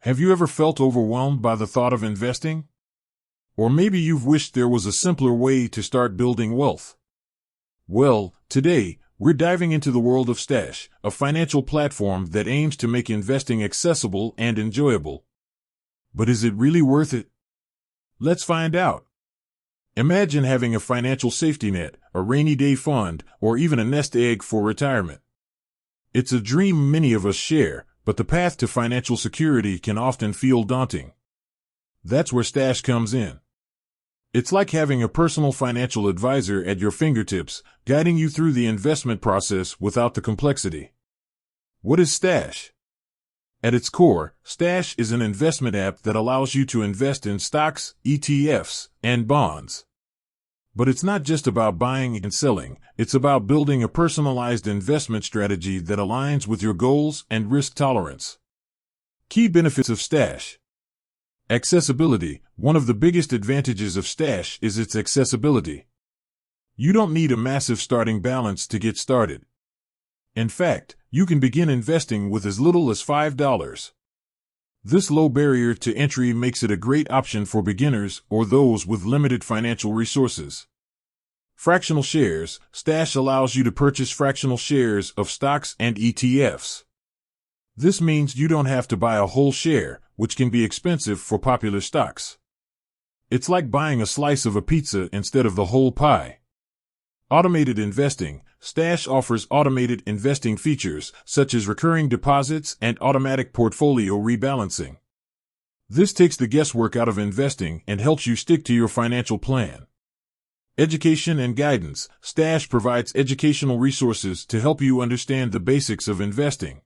Have you ever felt overwhelmed by the thought of investing? Or maybe you've wished there was a simpler way to start building wealth. Well, today, we're diving into the world of Stash, a financial platform that aims to make investing accessible and enjoyable. But is it really worth it? Let's find out. Imagine having a financial safety net, a rainy day fund, or even a nest egg for retirement. It's a dream many of us share, but the path to financial security can often feel daunting. That's where Stash comes in. It's like having a personal financial advisor at your fingertips, guiding you through the investment process without the complexity. What is Stash? At its core, Stash is an investment app that allows you to invest in stocks, ETFs, and bonds. But it's not just about buying and selling, it's about building a personalized investment strategy that aligns with your goals and risk tolerance. Key benefits of Stash. Accessibility. One of the biggest advantages of Stash is its accessibility. You don't need a massive starting balance to get started. In fact, you can begin investing with as little as $5. This low barrier to entry makes it a great option for beginners or those with limited financial resources. Fractional shares. Stash allows you to purchase fractional shares of stocks and ETFs. This means you don't have to buy a whole share, which can be expensive for popular stocks. It's like buying a slice of a pizza instead of the whole pie. Automated investing. Stash offers automated investing features, such as recurring deposits and automatic portfolio rebalancing. This takes the guesswork out of investing and helps you stick to your financial plan. Education and guidance. Stash provides educational resources to help you understand the basics of investing.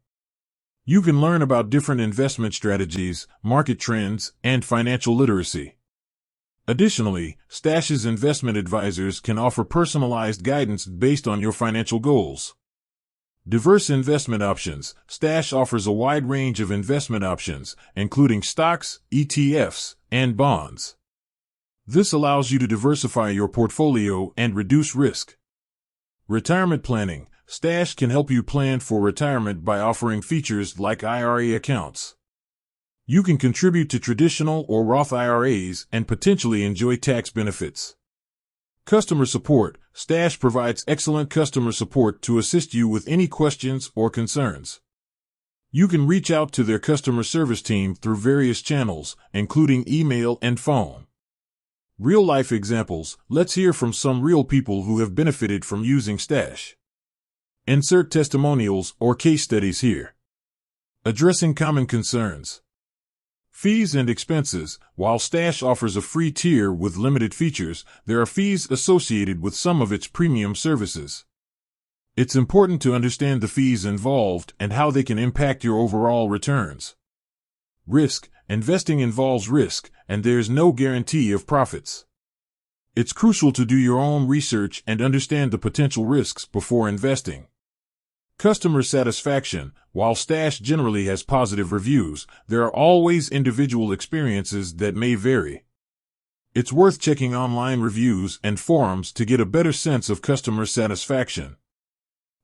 You can learn about different investment strategies, market trends, and financial literacy. Additionally, Stash's investment advisors can offer personalized guidance based on your financial goals. Diverse investment options. Stash offers a wide range of investment options, including stocks, ETFs, and bonds. This allows you to diversify your portfolio and reduce risk. Retirement planning. Stash can help you plan for retirement by offering features like IRA accounts. You can contribute to traditional or Roth IRAs and potentially enjoy tax benefits. Customer support. Stash provides excellent customer support to assist you with any questions or concerns. You can reach out to their customer service team through various channels, including email and phone. Real-life examples. Let's hear from some real people who have benefited from using Stash. Insert testimonials or case studies here. Addressing common concerns. Fees and expenses. While Stash offers a free tier with limited features, there are fees associated with some of its premium services. It's important to understand the fees involved and how they can impact your overall returns. Risk. Investing involves risk, and there's no guarantee of profits. It's crucial to do your own research and understand the potential risks before investing. Customer satisfaction. While Stash generally has positive reviews, there are always individual experiences that may vary. It's worth checking online reviews and forums to get a better sense of customer satisfaction.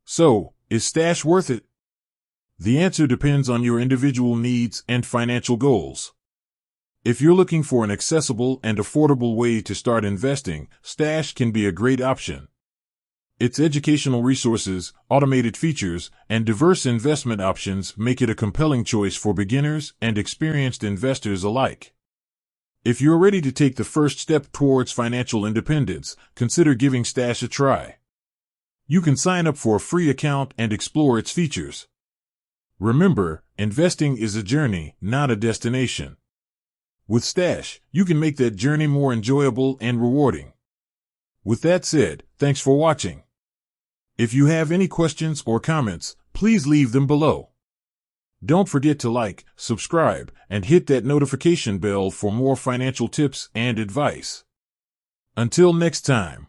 So, is Stash worth it? The answer depends on your individual needs and financial goals. If you're looking for an accessible and affordable way to start investing, Stash can be a great option. Its educational resources, automated features, and diverse investment options make it a compelling choice for beginners and experienced investors alike. If you're ready to take the first step towards financial independence, consider giving Stash a try. You can sign up for a free account and explore its features. Remember, investing is a journey, not a destination. With Stash, you can make that journey more enjoyable and rewarding. With that said, thanks for watching. If you have any questions or comments, please leave them below. Don't forget to like, subscribe, and hit that notification bell for more financial tips and advice. Until next time.